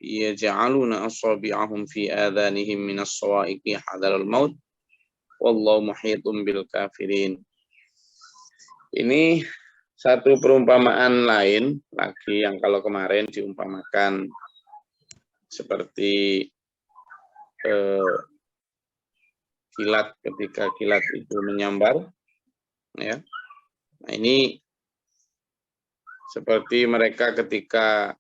yaj'aluna asabi'ahum fi adhanihim minas sawa'iqi hadaral maut wallahu muhitun bil kafirin. Ini satu perumpamaan lain lagi yang kalau kemarin diumpamakan seperti kilat ketika kilat itu menyambar, ya. Nah, ini seperti mereka ketika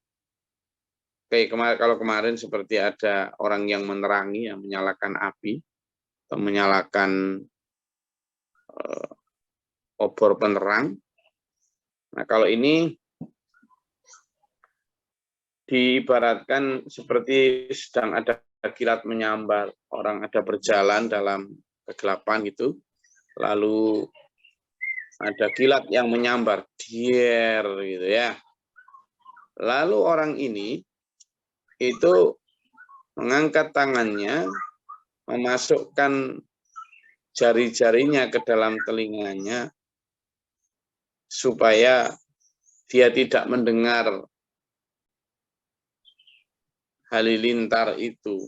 kalau kemarin seperti ada orang yang menerangi, yang menyalakan api atau menyalakan obor penerang. Nah, kalau ini diibaratkan seperti sedang ada kilat menyambar, orang ada berjalan dalam kegelapan gitu, lalu ada kilat yang menyambar, dier gitu ya. Lalu orang ini itu mengangkat tangannya, memasukkan jari-jarinya ke dalam telinganya supaya dia tidak mendengar halilintar itu.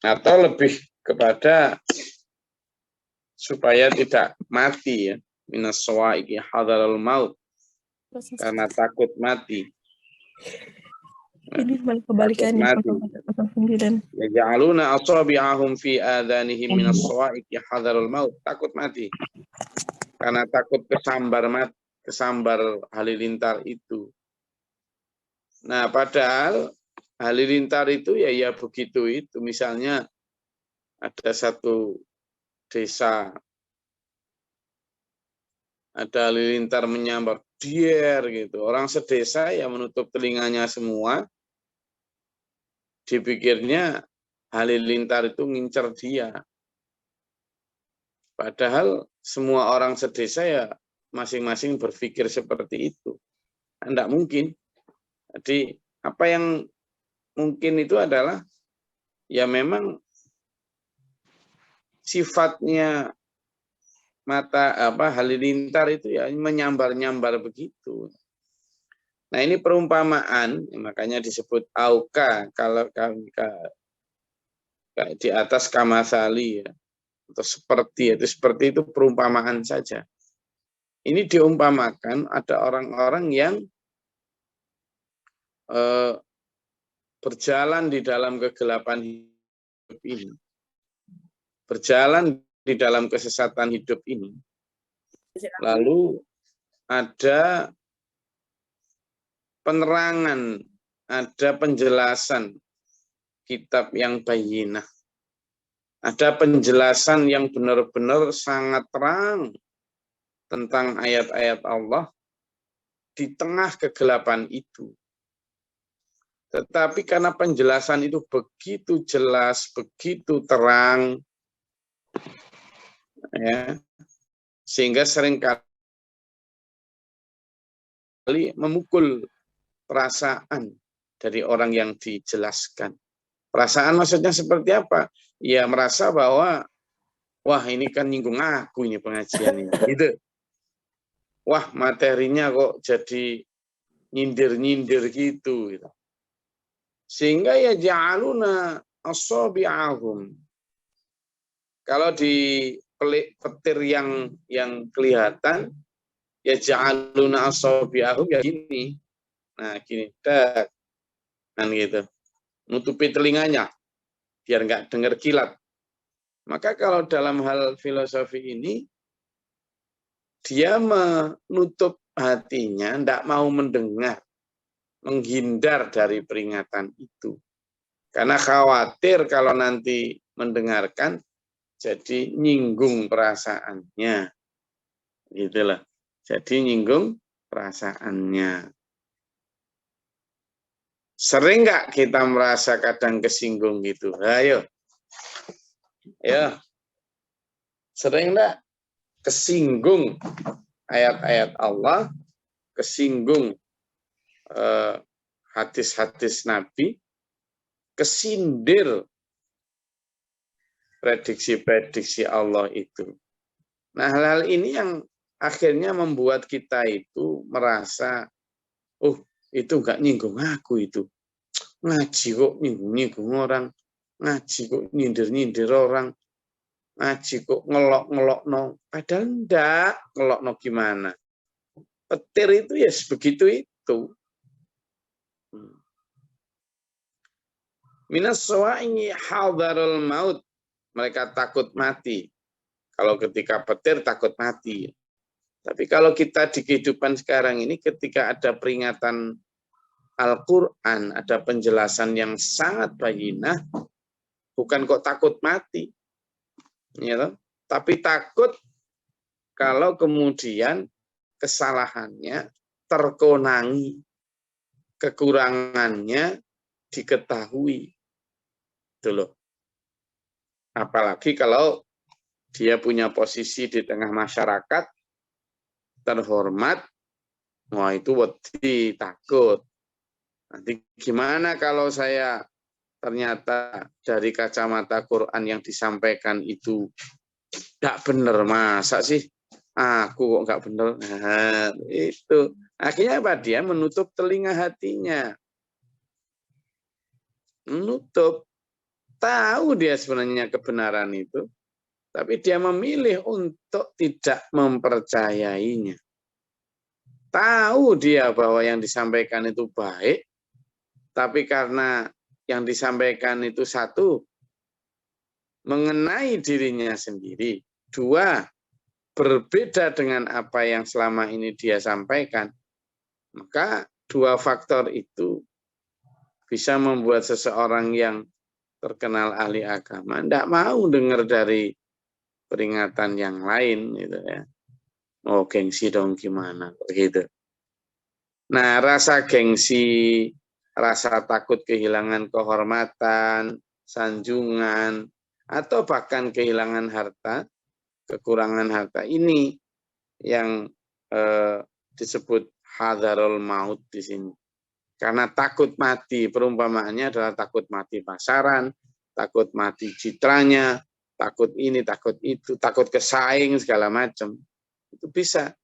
Atau lebih kepada supaya tidak mati ya, minas sawa'iqi hadaral maut, karena takut mati. Ini malah kebalikannya. Yaj'aluna asabi'ahum fi adhanihim minas sawa'iqi hadaral maut, takut mati. Karena takut kesambar halilintar itu. Nah, padahal halilintar itu ya begitu itu. Misalnya ada satu desa, ada halilintar menyambar, dier gitu. Orang sedesa ya menutup telinganya semua, dipikirnya halilintar itu ngincer dia. Padahal semua orang sedesa ya masing-masing berpikir seperti itu. Tidak mungkin. Jadi apa yang mungkin itu adalah ya memang sifatnya halilintar itu ya menyambar-nyambar begitu. Nah, ini perumpamaan, makanya disebut auka kalau di atas kamasali ya, atau seperti itu perumpamaan saja. Ini diumpamakan ada orang-orang yang berjalan di dalam kegelapan hidup ini, berjalan di dalam kesesatan hidup ini, lalu ada penerangan, ada penjelasan kitab yang bayyinah, ada penjelasan yang benar-benar sangat terang tentang ayat-ayat Allah di tengah kegelapan itu. Tetapi karena penjelasan itu begitu jelas, begitu terang, ya, sehingga seringkali memukul perasaan dari orang yang dijelaskan. Perasaan maksudnya seperti apa? Ya merasa bahwa, wah ini kan nyinggung aku ini pengajian ini, gitu. Wah materinya kok jadi nyindir-nyindir gitu. Sehingga ya ja'aluna asabi'ahum. Kalau di petir yang kelihatan, ya ja'aluna asabi'ahum ya gini. Nah gini, kan gitu. Nutupi telinganya, biar nggak dengar kilat. Maka kalau dalam hal filosofi ini, dia menutup hatinya, tidak mau mendengar, menghindar dari peringatan itu. Karena khawatir kalau nanti mendengarkan, jadi nyinggung perasaannya. Gitulah. Jadi nyinggung perasaannya. Sering nggak kita merasa kadang kesinggung gitu? Ayo. Ya. Sering nggak kesinggung ayat-ayat Allah, kesinggung hadis-hadis Nabi, kesindir prediksi-prediksi Allah itu. Nah, hal-hal ini yang akhirnya membuat kita itu merasa, itu nggak nyinggung aku itu. Ngaji kok nyinggung-nyinggung orang, ngaji kok nyindir-nyindir orang, ngaji kok ngelok-ngelok no. Padahal enggak, ngelok no gimana. Petir itu ya begitu itu. Minas sawa'i hadarul maut. Mereka takut mati. Kalau ketika petir takut mati. Tapi kalau kita di kehidupan sekarang ini ketika ada peringatan Al-Quran, ada penjelasan yang sangat bayinah, bukan kok takut mati. Ya, tapi takut kalau kemudian kesalahannya terkonangi, kekurangannya diketahui. Itu loh. Apalagi kalau dia punya posisi di tengah masyarakat, terhormat, wah itu wedi, takut. Nanti gimana kalau saya ternyata dari kacamata Quran yang disampaikan itu nggak benar, masa sih aku kok nggak benar? Nah, itu akhirnya apa? Dia menutup telinga hatinya, menutup. Tahu dia sebenarnya kebenaran itu, tapi dia memilih untuk tidak mempercayainya. Tahu dia bahwa yang disampaikan itu baik, tapi karena yang disampaikan itu satu, mengenai dirinya sendiri. Dua, berbeda dengan apa yang selama ini dia sampaikan. Maka dua faktor itu bisa membuat seseorang yang terkenal ahli agama tidak mau dengar dari peringatan yang lain, gitu ya. Oh, gengsi dong gimana, begitu. Nah, rasa gengsi, rasa takut kehilangan kehormatan, sanjungan, atau bahkan kehilangan harta, kekurangan harta ini yang disebut hadarul maut di sini. Karena takut mati, perumpamaannya adalah takut mati pasaran, takut mati citranya, takut ini, takut itu, takut kesaing, segala macam. Itu bisa.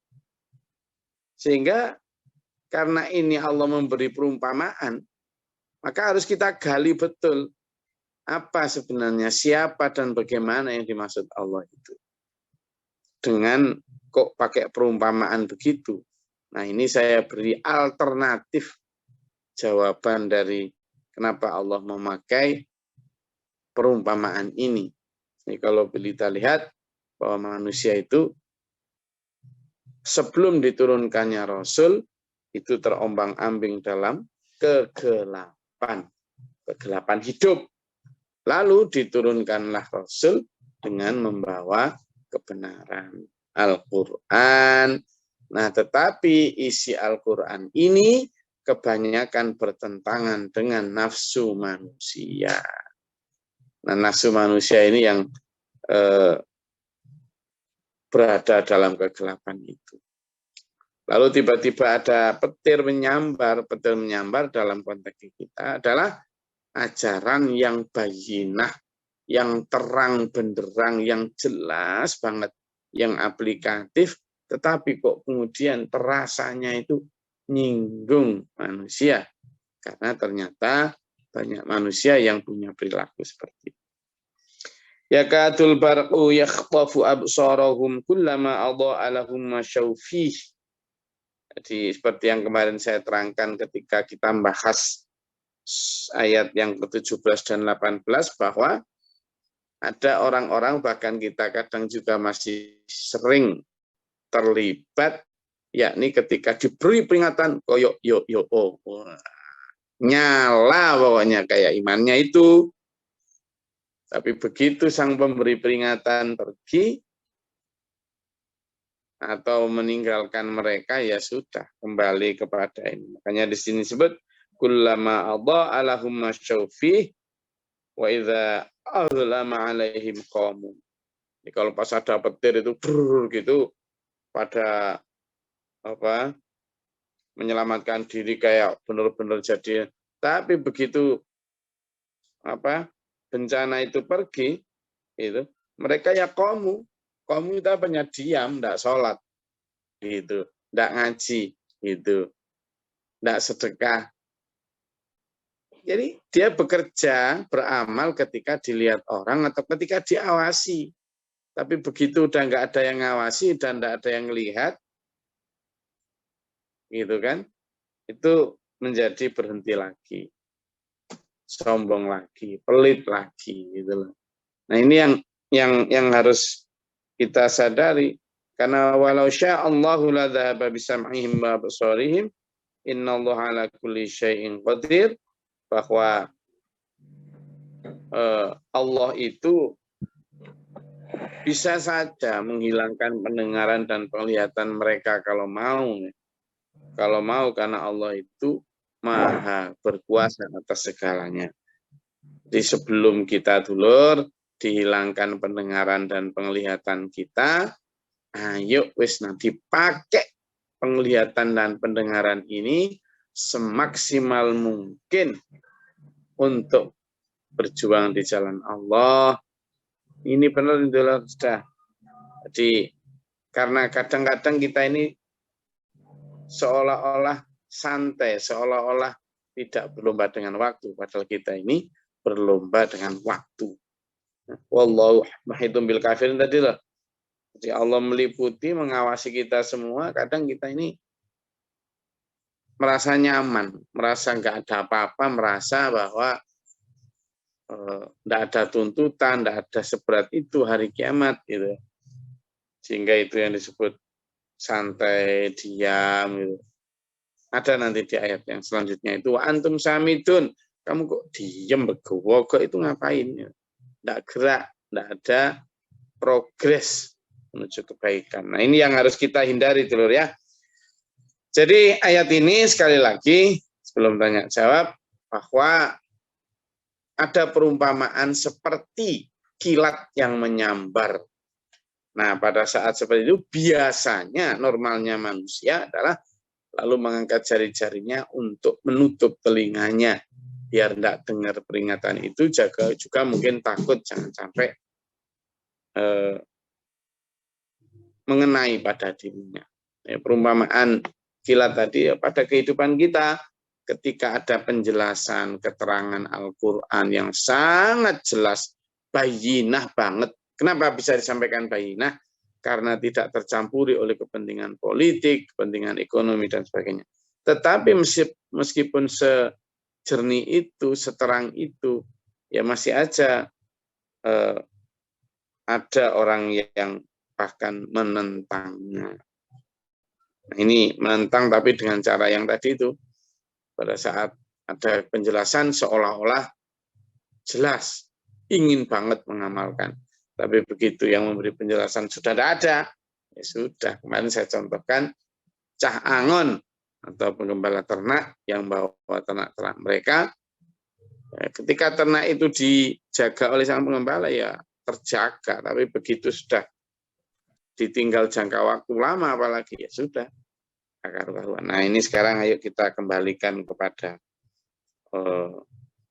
Sehingga karena ini Allah memberi perumpamaan, maka harus kita gali betul apa sebenarnya, siapa dan bagaimana yang dimaksud Allah itu. Dengan kok pakai perumpamaan begitu. Nah, ini saya beri alternatif jawaban dari kenapa Allah memakai perumpamaan ini. Jadi kalau kita lihat bahwa manusia itu sebelum diturunkannya Rasul itu terombang-ambing dalam kegelapan hidup. Lalu diturunkanlah Rasul dengan membawa kebenaran Al-Quran. Nah, tetapi isi Al-Quran ini kebanyakan bertentangan dengan nafsu manusia. Nah, nafsu manusia ini yang berada dalam kegelapan itu. Lalu tiba-tiba ada petir menyambar dalam konteks kita adalah ajaran yang bayinah, yang terang benderang, yang jelas banget, yang aplikatif, tetapi kok kemudian terasanya itu nyinggung manusia. Karena ternyata banyak manusia yang punya perilaku seperti itu. Yakatul barqu yakhtafu absarahum kullama adha'a lahum masyaw fih. Jadi seperti yang kemarin saya terangkan ketika kita membahas ayat yang ke-17 dan 18 bahwa ada orang-orang, bahkan kita kadang juga masih sering terlibat, yakni ketika diberi peringatan koyok nyala pokoknya kayak imannya itu. Tapi begitu sang pemberi peringatan pergi atau meninggalkan mereka, ya sudah kembali kepada ini. Makanya di sini disebut kullama adha'a lahum masyaw fih wa idza azlama 'alaihim qamu. Jadi kalau pas ada petir itu gitu pada apa menyelamatkan diri kayak benar-benar jadi. Tapi begitu apa bencana itu pergi, itu mereka ya kamu itu apanya, diam, enggak sholat, gitu, enggak ngaji, gitu, tidak sedekah. Jadi dia bekerja, beramal ketika dilihat orang atau ketika diawasi. Tapi begitu udah nggak ada yang ngawasi dan nggak ada yang lihat, gitu kan? Itu menjadi berhenti lagi, sombong lagi, pelit lagi, gitu loh. Nah ini yang harus kita sadari, karena walau sya'allahu la dhahaba bisam'ihim wa absarihim innallaha ala kulli syai'in qadir, bahwa Allah itu bisa saja menghilangkan pendengaran dan penglihatan mereka kalau mau. Kalau mau, karena Allah itu maha berkuasa atas segalanya. Jadi sebelum kita dulur dihilangkan pendengaran dan penglihatan kita, ayo wis nanti pakai penglihatan dan pendengaran ini semaksimal mungkin untuk berjuang di jalan Allah. Ini benar dulur sudah. Jadi karena kadang-kadang kita ini seolah-olah santai, seolah-olah tidak berlomba dengan waktu, padahal kita ini berlomba dengan waktu. Wallahu mahidum bil kafirin tadi loh. Jadi Allah meliputi, mengawasi kita semua. Kadang kita ini merasa nyaman, merasa nggak ada apa-apa, merasa bahwa nggak ada tuntutan, nggak ada seberat itu hari kiamat gitu. Sehingga itu yang disebut santai, diam gitu. Ada nanti di ayat yang selanjutnya itu antum samidun, kamu kok diam begowo, kok itu ngapain? Nggak gerak, nggak ada progres menuju kebaikan. Nah ini yang harus kita hindari dulur ya. Jadi ayat ini sekali lagi sebelum tanya jawab bahwa ada perumpamaan seperti kilat yang menyambar. Nah, pada saat seperti itu biasanya normalnya manusia adalah lalu mengangkat jari-jarinya untuk menutup telinganya biar tidak dengar peringatan itu, juga mungkin takut jangan sampai mengenai pada dirinya. Perumpamaan kilat tadi pada kehidupan kita, ketika ada penjelasan keterangan Al-Quran yang sangat jelas, bayinah banget. Kenapa bisa disampaikan bayinah? Karena tidak tercampuri oleh kepentingan politik, kepentingan ekonomi, dan sebagainya. Tetapi meskipun sejernih itu, seterang itu, ya masih aja ada orang yang bahkan menentangnya. Nah, ini menentang tapi dengan cara yang tadi itu. Pada saat ada penjelasan seolah-olah jelas, ingin banget mengamalkan. Tapi begitu yang memberi penjelasan sudah tidak ada, ya sudah. Kemarin saya contohkan Cah Angon atau penggembala ternak yang bawa ternak-ternak mereka. Ketika ternak itu dijaga oleh sang penggembala ya terjaga. Tapi begitu sudah ditinggal jangka waktu lama apalagi ya sudah. Nah ini sekarang ayo kita kembalikan kepada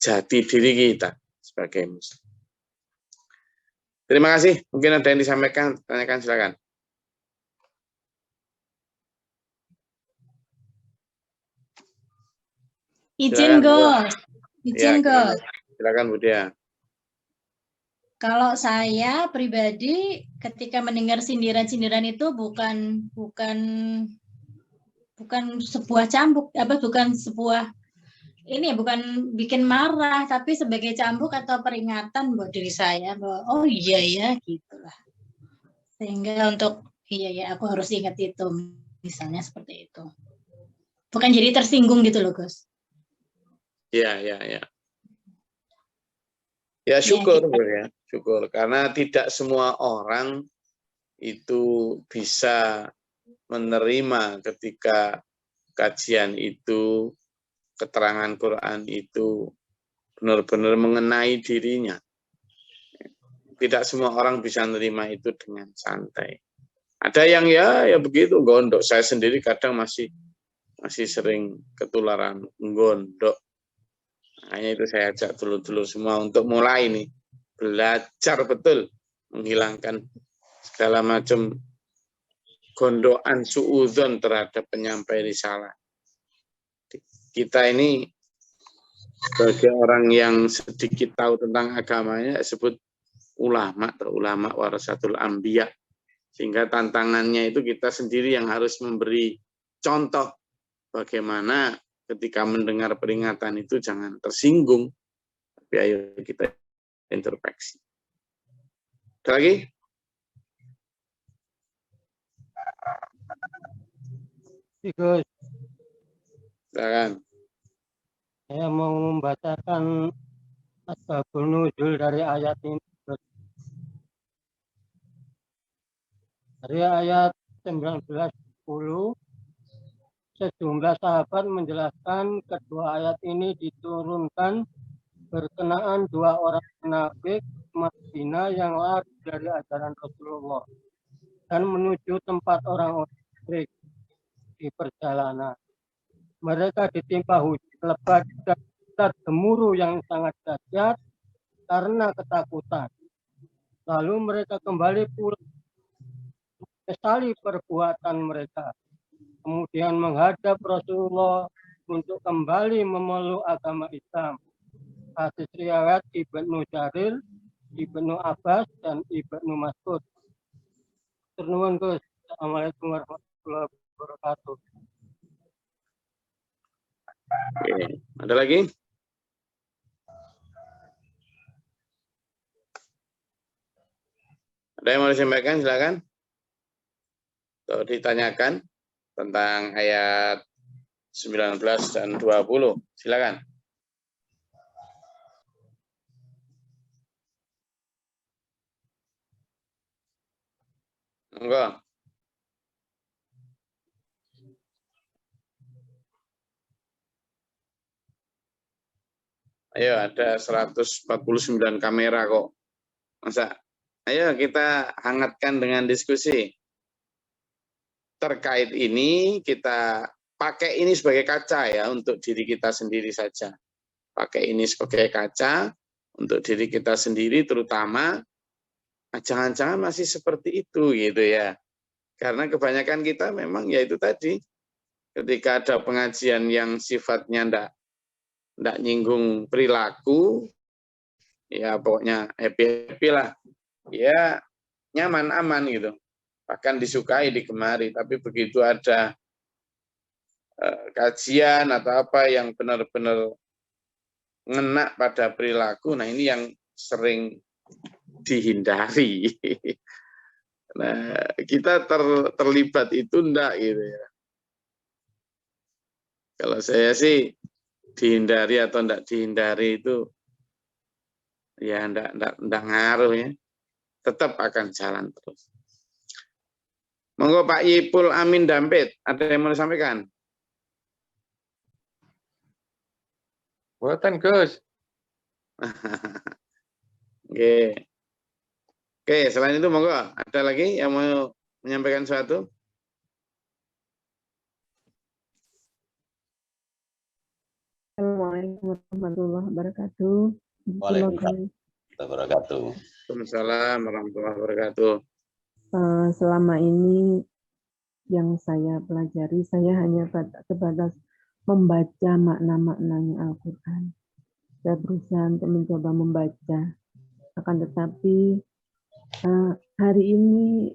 jati diri kita sebagai muslim. Terima kasih. Mungkin ada yang disampaikan, tanyakan silakan. Izin Gus, izin Gus. Silakan Bu Dia. Kalau saya pribadi ketika mendengar sindiran-sindiran itu bukan sebuah cambuk, bukan sebuah ini bukan bikin marah, tapi sebagai cambuk atau peringatan buat diri saya bahwa oh iya ya gitulah. Sehingga untuk iya aku harus ingat itu, misalnya seperti itu. Bukan jadi tersinggung gitu loh, Gus. Iya. Ya syukur ya, ya, syukur karena tidak semua orang itu bisa menerima ketika kajian itu, keterangan Quran itu benar-benar mengenai dirinya. Tidak semua orang bisa menerima itu dengan santai. Ada yang ya begitu gondok. Saya sendiri kadang masih sering ketularan gondok. Makanya itu saya ajak dulu semua untuk mulai nih belajar betul menghilangkan segala macam gondokan suudzon terhadap penyampai risalah. kita ini sebagai orang yang sedikit tahu tentang agamanya sebut ulama atau ulama warasatul anbiya, sehingga tantangannya itu kita sendiri yang harus memberi contoh bagaimana ketika mendengar peringatan itu jangan tersinggung, tapi ayo kita introspeksi. Ada lagi? Gus, Silakan. saya mau membacakan asbabun nuzul dari ayat ini. Dari ayat 19-10, sejumlah sahabat menjelaskan kedua ayat ini diturunkan berkenaan dua orang munafik Madinah yang lari dari ajaran Rasulullah dan menuju tempat orang-orang musyrik di perjalanan. Mereka ditimpa hujan lebat dan gemuruh yang sangat dahsyat karena ketakutan. Lalu mereka kembali pulang menyesali perbuatan mereka. Kemudian menghadap Rasulullah untuk kembali memeluk agama Islam. Hadis riwayat Ibnu Jarir, Ibnu Abbas, dan Ibnu Mas'ud. Nuwun Gus. Assalamualaikum warahmatullahi wabarakatuh. Oke. Ada lagi? Ada yang mau disampaikan? Silakan. Atau ditanyakan tentang ayat 19 dan 20. Silakan. Enggak. Ayo, ada 149 kamera kok. Masa? Ayo kita hangatkan dengan diskusi. Terkait ini, kita pakai ini sebagai kaca ya, untuk diri kita sendiri saja. Pakai ini sebagai kaca untuk diri kita sendiri, terutama jangan-jangan masih seperti itu gitu ya. Karena kebanyakan kita memang ya itu tadi, ketika ada pengajian yang sifatnya ndak nyinggung perilaku, ya pokoknya happy-happy lah. Ya nyaman, aman gitu. Bahkan disukai, digemari. Tapi begitu ada kajian atau apa yang benar-benar ngena pada perilaku, nah ini yang sering dihindari. Nah, kita terlibat itu enggak gitu ya. Kalau saya sih dihindari atau enggak dihindari itu ya enggak ngaruh ya. Tetap akan jalan terus. Monggo Pak Yipul Amin Dampit, ada yang mau disampaikan? Buatan Gus. Oke. Oke, selain itu monggo, ada lagi yang mau menyampaikan sesuatu? Assalamualaikum warahmatullahi wabarakatuh. Waalaikumsalam warahmatullahi wabarakatuh. Waalaikumsalam warahmatullahi wabarakatuh. Selama ini yang saya pelajari, saya hanya sebatas membaca makna-maknanya Al-Quran. Saya berusaha untuk mencoba membaca. Akan tetapi hari ini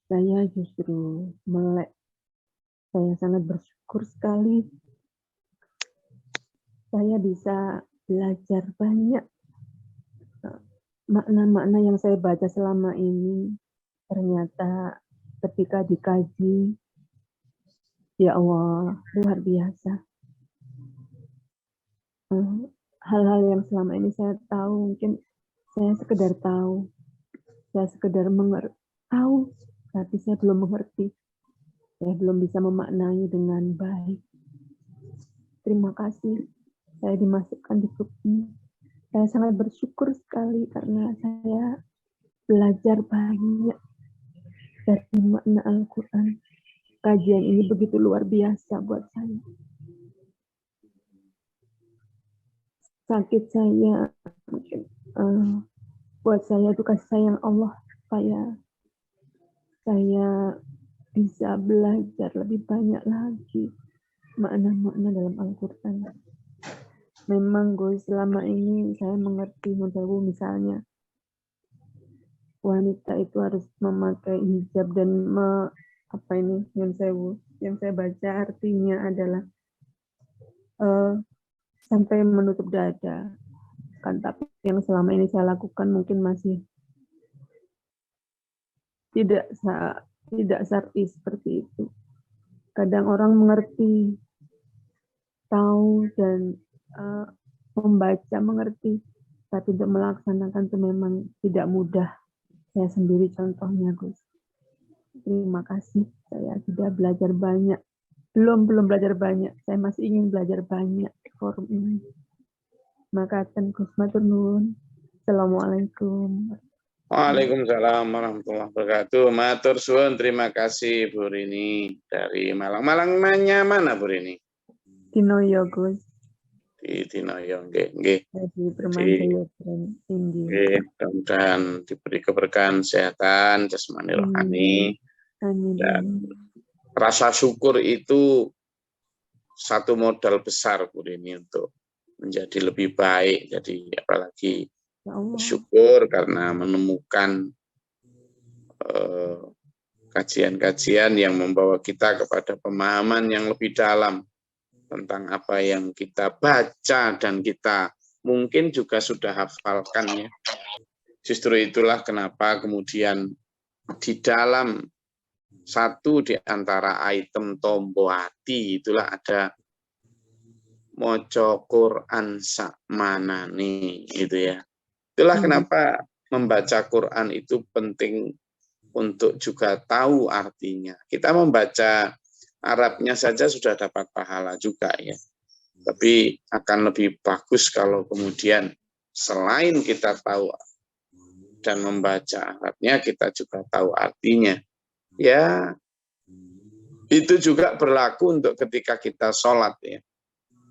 saya justru melek. Saya sangat bersyukur sekali. Saya bisa belajar banyak makna-makna yang saya baca selama ini. Ternyata ketika dikaji, ya Allah, luar biasa. Hal-hal yang selama ini saya tahu, mungkin saya sekedar tahu, saya sekedar tahu, tapi saya belum mengerti. Saya belum bisa memaknai dengan baik. Terima kasih, saya dimasukkan di grup ini. Saya sangat bersyukur sekali karena saya belajar banyak dari makna Al-Quran. Kajian ini begitu luar biasa buat saya. Sakit saya, mungkin buat saya itu kasih sayang Allah supaya saya bisa belajar lebih banyak lagi makna-makna dalam Al-Quran. Memang Gus, selama ini saya mengerti misalnya wanita itu harus memakai hijab dan yang saya baca artinya adalah sampai menutup dada kan, tapi yang selama ini saya lakukan mungkin masih tidak syar'i seperti itu. Kadang orang mengerti, tahu dan membaca mengerti, tapi untuk melaksanakan itu memang tidak mudah. Saya sendiri contohnya, Gus. Terima kasih, saya sudah belajar banyak. Belum belajar banyak, saya masih ingin belajar banyak di forum ini. Makasih, Gus. Matur nuwun. Assalamualaikum. Waalaikumsalam warahmatullahi wabarakatuh. Matur suwun, terima kasih Bu Rini dari Malang. Malang nanya mana Bu Rini? Dinoyo, Gus. Di Dinoyo, nggih. Di Permajaya India. Mudah-mudahan diberi keberkahan kesehatan jasmani rohani. Amin. Dan rasa syukur itu satu modal besar Bu Rini untuk menjadi lebih baik. Jadi apalagi bersyukur karena menemukan kajian-kajian yang membawa kita kepada pemahaman yang lebih dalam tentang apa yang kita baca dan kita mungkin juga sudah hafalkan ya. Justru itulah kenapa kemudian di dalam satu di antara item tombo hati itulah ada moco Quran sakmanane gitu ya. Itulah kenapa membaca Quran itu penting untuk juga tahu artinya. Kita membaca Arabnya saja sudah dapat pahala juga ya. Tapi akan lebih bagus kalau kemudian selain kita tahu dan membaca Arabnya, kita juga tahu artinya. Ya, itu juga berlaku untuk ketika kita sholat ya.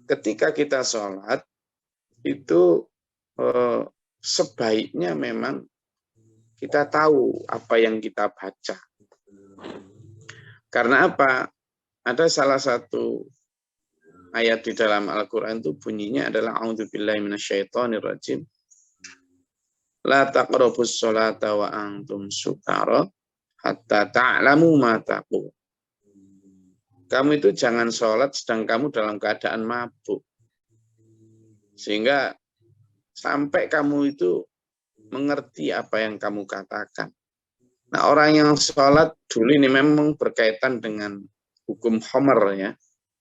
Ketika kita sholat itu sebaiknya memang kita tahu apa yang kita baca. Karena apa? Ada salah satu ayat di dalam Al-Quran itu bunyinya adalah A'udzubillahi minasyaitonirrajim. La taqrabus sholata wa antum sukara hatta ta'lamu ma taqul. Kamu itu jangan sholat sedang kamu dalam keadaan mabuk. Sehingga sampai kamu itu mengerti apa yang kamu katakan. Nah, orang yang sholat dulu ini memang berkaitan dengan hukum khamr ya,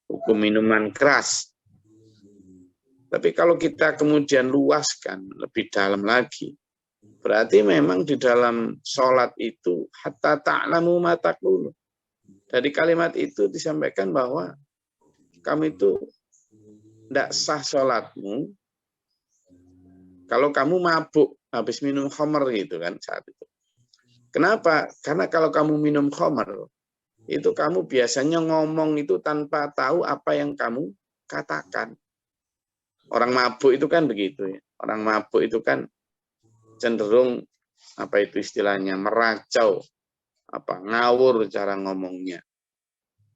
hukum minuman keras. Tapi kalau kita kemudian luaskan lebih dalam lagi, berarti memang di dalam sholat itu hatta ta'lamu ma taqulu. Dari kalimat itu disampaikan bahwa kamu itu tidak sah sholatmu kalau kamu mabuk habis minum khamr gitu kan saat itu. Kenapa? Karena kalau kamu minum khamr itu kamu biasanya ngomong itu tanpa tahu apa yang kamu katakan. Orang mabuk itu kan begitu ya. Orang mabuk itu kan cenderung apa itu istilahnya meracau, ngawur cara ngomongnya.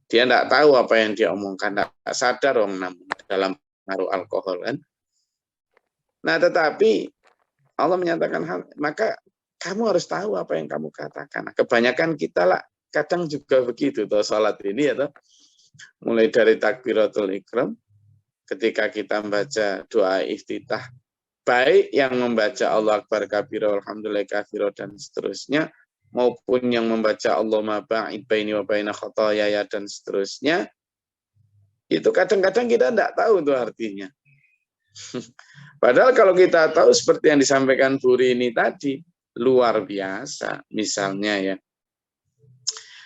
Dia tidak tahu apa yang dia omongkan, tidak sadar orang namun dalam pengaruh alkohol kan. Nah, tetapi Allah menyatakan maka kamu harus tahu apa yang kamu katakan. Nah, kebanyakan kita lah kadang juga begitu toh salat ini ya toh. Mulai dari takbiratul ikram ketika kita membaca doa iftitah, baik yang membaca Allah Akbar kabira alhamdulillah kabira dan seterusnya, maupun yang membaca Allahumma ba'id baini wa baina khotoyaya dan seterusnya, itu kadang-kadang kita tidak tahu itu artinya. Padahal kalau kita tahu seperti yang disampaikan Bu Rini tadi, luar biasa. Misalnya ya,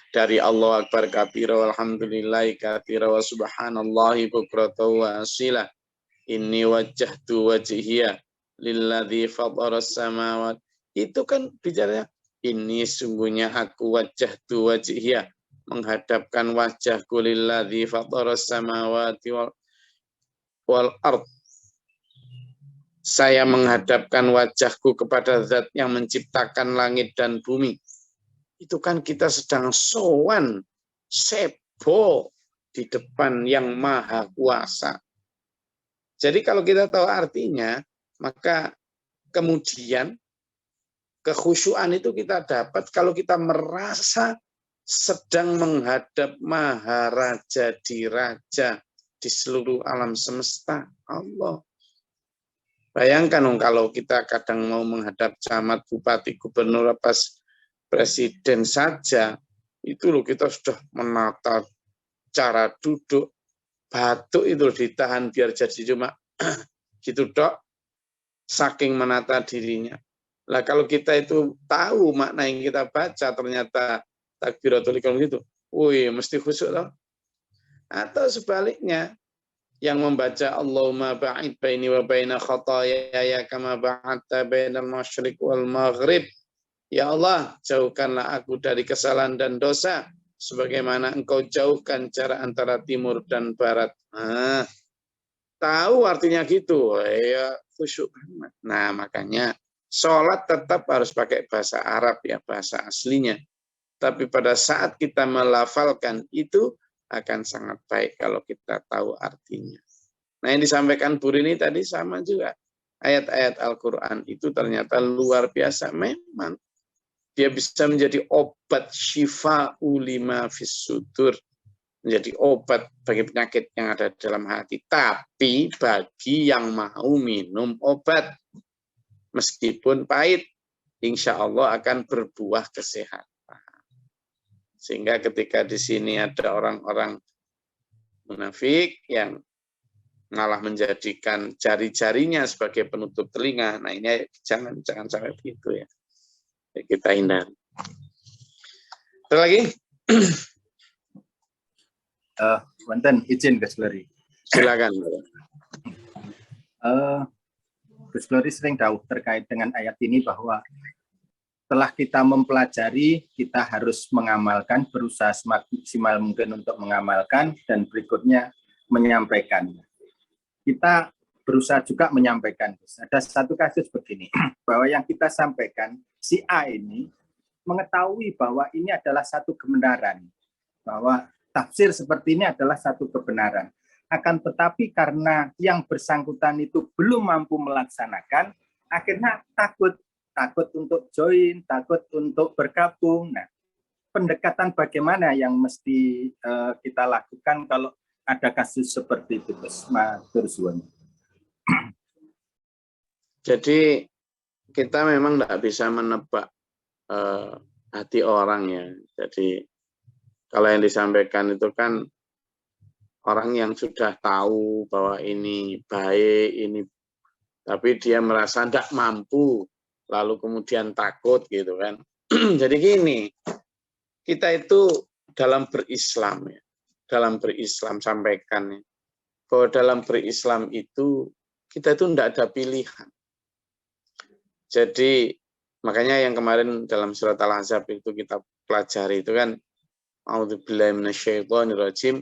dari Allah Akbar kabira walhamdulillahi kabira wa subhanallahi bukrata wa asila, inni wajjahtu wajhiya lilladzi fataras samawati. Itu kan bicaranya ini sungguhnya aku wajjahtu wajhiya, menghadapkan wajahku lilladzi fataras samawati wal ard. Saya menghadapkan wajahku kepada zat yang menciptakan langit dan bumi. Itu kan kita sedang sowan, sebo, di depan yang maha kuasa. Jadi kalau kita tahu artinya, maka kemudian kekhusyuan itu kita dapat kalau kita merasa sedang menghadap Maharaja Diraja di seluruh alam semesta, Allah. Bayangkan kalau kita kadang mau menghadap camat, bupati, gubernur, pas presiden saja, itu loh kita sudah menata cara duduk, batuk itu ditahan biar jadi cuma gitu dok, saking menata dirinya. Lah kalau kita itu tahu makna yang kita baca ternyata takbiratul ihram gitu, wih mesti khusyuk loh. Atau sebaliknya yang membaca Allahumma ba'id baini wa baina khataaya kama ba'adta bainal masyriq wal maghrib. Ya Allah, jauhkanlah aku dari kesalahan dan dosa sebagaimana Engkau jauhkan jarak antara timur dan barat. Nah, tahu artinya gitu, ya khusyuk. Nah, makanya sholat tetap harus pakai bahasa Arab ya, bahasa aslinya. Tapi pada saat kita melafalkan itu akan sangat baik kalau kita tahu artinya. Nah, yang disampaikan Bu Rini tadi sama juga. Ayat-ayat Al-Quran itu ternyata luar biasa. Memang dia bisa menjadi obat syifa'u lima fis sudur. Menjadi obat bagi penyakit yang ada dalam hati. Tapi bagi yang mau minum obat, meskipun pahit, insya Allah akan berbuah kesehatan. Sehingga ketika di sini ada orang-orang munafik yang malah menjadikan jari-jarinya sebagai penutup telinga, nah ini jangan sampai begitu ya. Kita hindari. Ada lagi? Wonten izin Gus Glory. Silakan. Gus Glory sering tahu terkait dengan ayat ini bahwa setelah kita mempelajari, kita harus mengamalkan, berusaha semaksimal mungkin untuk mengamalkan, dan berikutnya menyampaikan. Kita berusaha juga menyampaikan. Ada satu kasus begini, bahwa yang kita sampaikan, si A ini mengetahui bahwa ini adalah satu kebenaran, bahwa tafsir seperti ini adalah satu kebenaran. Akan tetapi karena yang bersangkutan itu belum mampu melaksanakan, akhirnya takut untuk join, takut untuk bergabung. Nah, pendekatan bagaimana yang mesti kita lakukan kalau ada kasus seperti itu, Mas Matur suwun. Jadi kita memang tidak bisa menebak hati orang ya. Jadi kalau yang disampaikan itu kan orang yang sudah tahu bahwa ini baik, ini, tapi dia merasa tidak mampu, lalu kemudian takut gitu kan. Jadi gini, kita itu dalam berislam ya, dalam berislam sampaikan ya, bahwa dalam berislam itu kita itu tidak ada pilihan. Jadi makanya yang kemarin dalam surat Al-Ahzab itu kita pelajari itu kan, a'udzubillahi minasyaitonirrajim,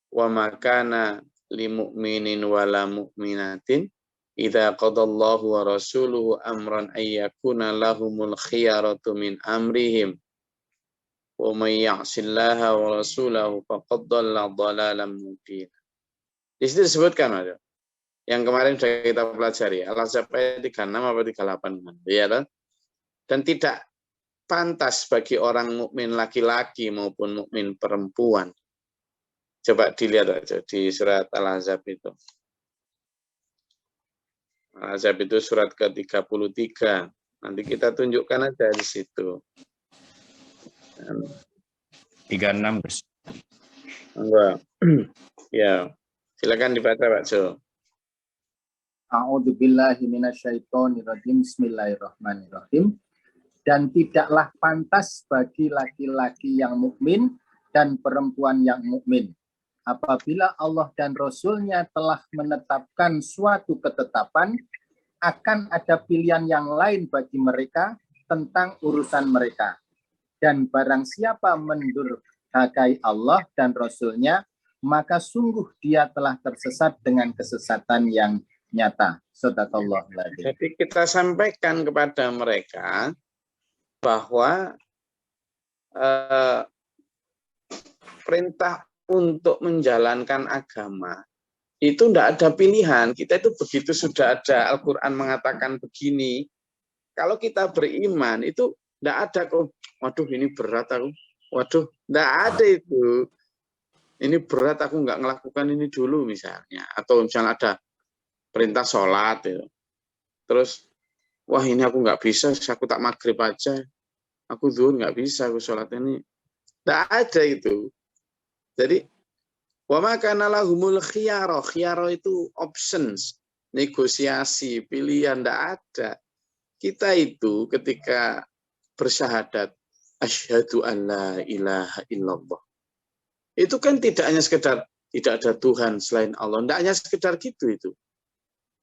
wa ma kana limu'minin wala mu'minatin idza qadallahu wa rasuluhu amran ayyakuna lahumul khiyaratu min amrihim wa may ya'sillaha wa rasulahu faqad dhalla dhalalan mubina. Di situ disebutkan ada. Yang kemarin sudah kita pelajari, Al-Ahzab ayat 36 atau 38, ya kan? Dan tidak pantas bagi orang mukmin laki-laki maupun mukmin perempuan. Coba dilihat aja di surat Al-Ahzab itu. Al-Ahzab itu surat ke-33. Nanti kita tunjukkan aja di situ. 36, Gus. Enggak. Ya, silakan dibaca Pak Jo. A'udzubillahi minasyaitonirrajim. Bismillahirrahmanirrahim. Dan tidaklah pantas bagi laki-laki yang mukmin dan perempuan yang mukmin apabila Allah dan Rasul-Nya telah menetapkan suatu ketetapan, akan ada pilihan yang lain bagi mereka tentang urusan mereka. Dan barang siapa mendurhakai Allah dan Rasul-Nya, maka sungguh dia telah tersesat dengan kesesatan yang nyata. Shadaqallahu aladzim. Jadi kita sampaikan kepada mereka bahwa perintah untuk menjalankan agama itu tidak ada pilihan. Kita itu begitu sudah ada Al-Quran mengatakan begini, kalau kita beriman itu tidak ada kok, waduh ini berat aku, waduh tidak ada itu. Ini berat aku nggak ngelakukan ini dulu misalnya, atau misalnya ada perintah sholat itu. Terus wah ini aku nggak bisa, aku tak maghrib aja, aku zuhur nggak bisa, aku sholat ini. Tidak ada itu. Jadi wa ma kana lahumul khiyarah. Khiyarah itu options, negosiasi, pilihan, tidak ada. Kita itu ketika bersyahadat asyhadu an la ilaha illallah, itu kan tidak hanya sekedar tidak ada Tuhan selain Allah, tidak hanya sekedar gitu itu.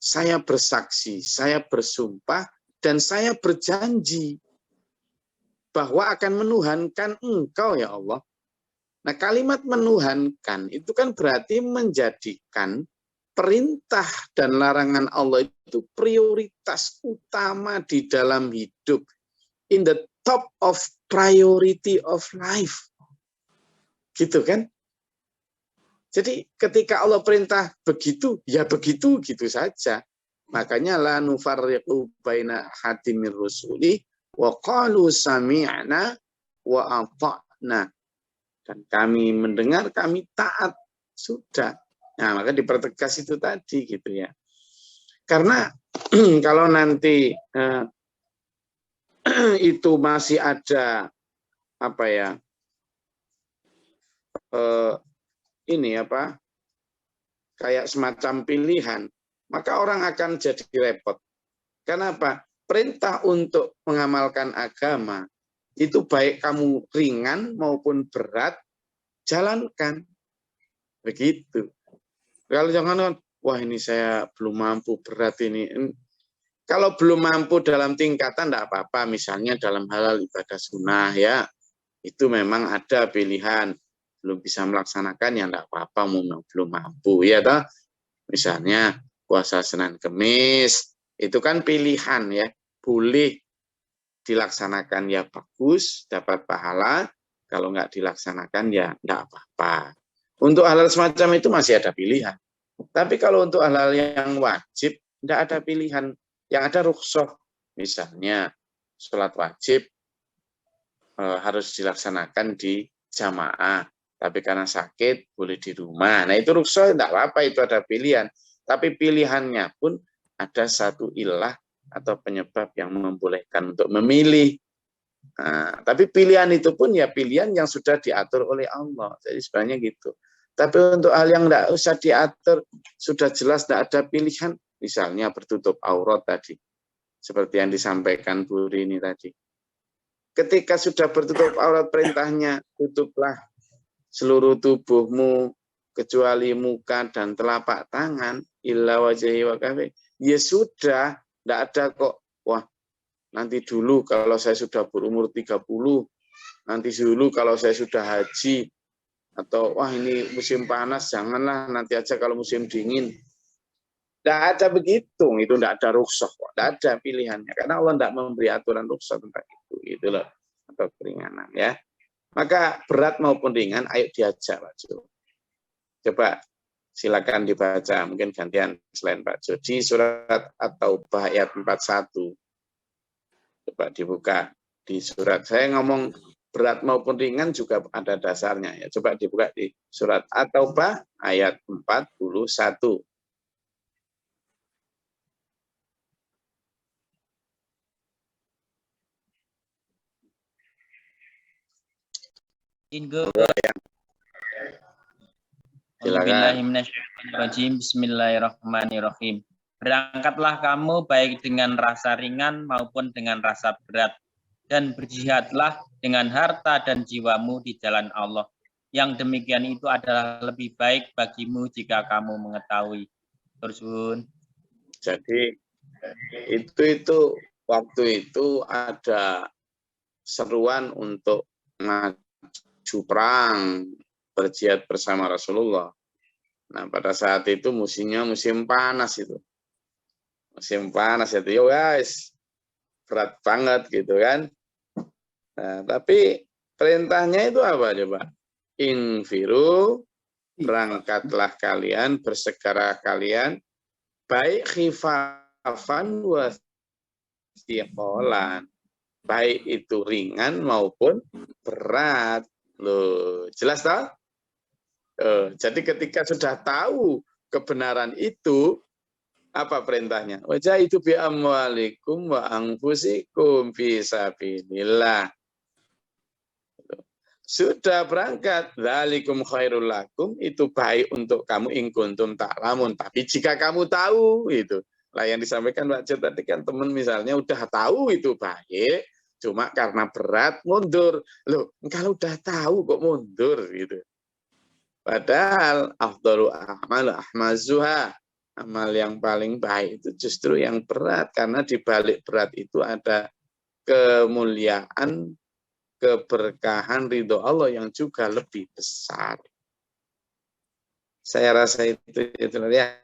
Saya bersaksi, saya bersumpah, dan saya berjanji bahwa akan menuhankan Engkau ya Allah. Nah, kalimat menuhankan itu kan berarti menjadikan perintah dan larangan Allah itu prioritas utama di dalam hidup. In the top of priority of life. Gitu kan? Jadi ketika Allah perintah begitu, ya begitu gitu saja. Makanya la nufarriqu baina hadimir rusuli wa qalu sami'na wa ata'na. Dan kami mendengar, kami taat. Sudah. Nah, maka dipertegas itu tadi gitu ya. Karena kalau nanti itu masih ada apa ya? Ini apa? Kayak semacam pilihan, maka orang akan jadi repot. Kenapa? Perintah untuk mengamalkan agama itu baik kamu ringan maupun berat, jalankan. Begitu. Kalau jangan, wah ini saya belum mampu, berat ini. Kalau belum mampu dalam tingkatan tidak apa-apa, misalnya dalam hal ibadah sunnah ya, itu memang ada pilihan. Belum bisa melaksanakan ya tidak apa-apa, belum mampu ya toh. Misalnya puasa Senin Kemis, itu kan pilihan ya, boleh dilaksanakan ya bagus, dapat pahala. Kalau nggak dilaksanakan ya tidak apa-apa. Untuk hal-hal semacam itu masih ada pilihan. Tapi kalau untuk hal-hal yang wajib, tidak ada pilihan. Yang ada rukhsah. Misalnya, sholat wajib harus dilaksanakan di jamaah. Tapi karena sakit, boleh di rumah. Nah, itu rukhsah, tidak apa-apa, itu ada pilihan. Tapi pilihannya pun ada satu ilah atau penyebab yang membolehkan untuk memilih. Nah, tapi pilihan itu pun ya pilihan yang sudah diatur oleh Allah. Jadi sebenarnya gitu. Tapi untuk hal yang tidak usah diatur, sudah jelas tidak ada pilihan. Misalnya bertutup aurat tadi. Seperti yang disampaikan Bu Rini tadi. Ketika sudah bertutup aurat, perintahnya tutuplah seluruh tubuhmu kecuali muka dan telapak tangan, illa wajhi wa kafih. Ya sudah, tidak ada kok. Wah, nanti dulu kalau saya sudah berumur 30, nanti dulu kalau saya sudah haji, atau wah ini musim panas, janganlah, nanti aja kalau musim dingin. Tidak ada begitu, itu tidak ada rukhsah, tidak ada pilihannya. Karena Allah tidak memberi aturan rukhsah tentang itu. Itulah atau keringanan ya. Maka berat maupun ringan, ayo diajak Pak Jo. Coba silakan dibaca, mungkin gantian selain Pak Jo. Di surat At-Taubah ayat 41. Coba dibuka di surat. Saya ngomong berat maupun ringan juga ada dasarnya. Ya. Coba dibuka di surat At-Taubah ayat 41. Bismillahirrahmanirrahim. Berangkatlah kamu baik dengan rasa ringan maupun dengan rasa berat, dan berjihadlah dengan harta dan jiwamu di jalan Allah. Yang demikian itu adalah lebih baik bagimu jika kamu mengetahui. Terus Bun. Jadi itu waktu itu ada seruan untuk maju perang, berjihad bersama Rasulullah. Nah, pada saat itu musimnya musim panas itu. Musim panas itu, yo guys, berat banget gitu kan. Nah, tapi perintahnya itu apa coba? Infiru Berangkatlah kalian, bersegera kalian, baik khifafan wa thiqalan. Baik itu ringan maupun berat. Loh, jelas tak? Jadi ketika sudah tahu kebenaran itu, apa perintahnya? Wajah itu bi amwalikum wa anfusikum fi sabilillah. Sudah berangkat, dzalikum khairul lakum, itu baik untuk kamu in kuntum ta'lamun. Tapi jika kamu tahu itu, lah yang disampaikan Pak Jo tadi kan teman misalnya udah tahu itu baik, cuma karena berat mundur. Loh, kalau udah tahu kok mundur gitu. Padahal afdalu a'mal ahmazuha, amal yang paling baik itu justru yang berat, karena di balik berat itu ada kemuliaan, keberkahan ridho Allah yang juga lebih besar. Saya rasa itu ya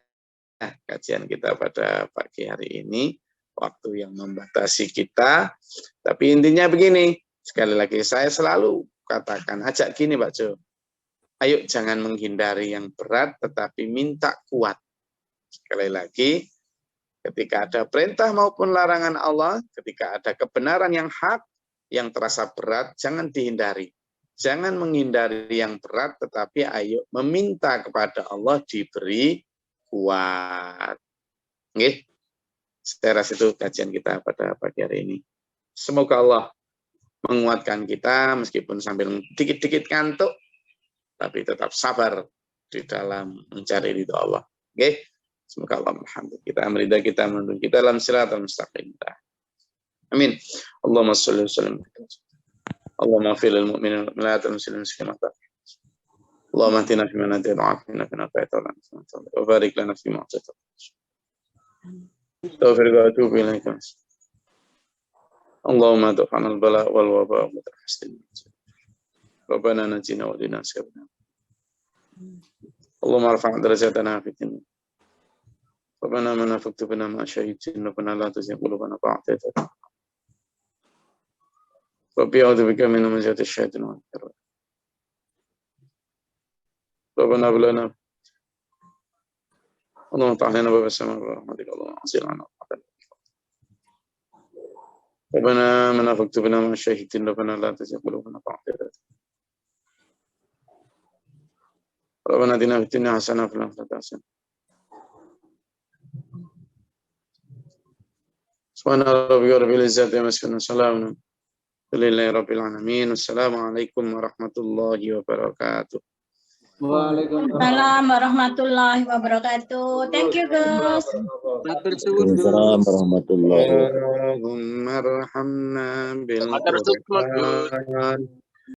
kajian kita pada pagi hari ini, waktu yang membatasi kita, tapi intinya begini, sekali lagi saya selalu katakan, ajak gini Pak Jo, ayo jangan menghindari yang berat, tetapi minta kuat. Sekali lagi, ketika ada perintah maupun larangan Allah, ketika ada kebenaran yang hak, yang terasa berat, jangan dihindari. Jangan menghindari yang berat, tetapi ayo meminta kepada Allah diberi kuat. Oke? Saya rasa itu kajian kita pada pagi hari ini. Semoga Allah menguatkan kita, meskipun sambil dikit-dikit ngantuk, tapi tetap sabar di dalam mencari ridho Allah. Oke? Semoga Allah merahmati kita, meridai kita, menuntun kita dalam siratal mustaqim. Amin. Allahumma sholli wa sallim. Allahumma fil lil mu'minin wal mu'minat wal muslimin muslimat. Allahumma atina fi man hadayta wa afina fi man afayta wa barik lana fi ma atayta. Taufiq wa atubu ilaika. Allahumma daf'an al-bala wal waba wa tahsin. Rabbana najina wa dina sabna. Allahumma arfa' darajatana fi dunya. Rabbana man afaqtu bina ma syahidin rabbana la tuzigh qulubana ba'da idh hadaytana. Rabbi a'udzu bika min hamazati syaitan wa min Rabbana hab lana Allahumma ta'alana bab as-sama' wa rahmatika Allahumma asil 'anna Rabbana man afaqtu bina ma syahidin rabbana la tuzigh qulubana ba'da idh hadaytana. Rabbana atina fid dunya hasanah wa fil akhirati hasanah. Subhana rabbika rabbil izzati amma yasifun, salamun alhamdulillahi rabbil alamin. Wassalamualaikum warahmatullahi wabarakatuh. Waalaikumsalam warahmatullahi wabarakatuh. Thank you guys. Waalaikumsalam warahmatullahi wabarakatuh. Allahumma arhamna bil Qur'an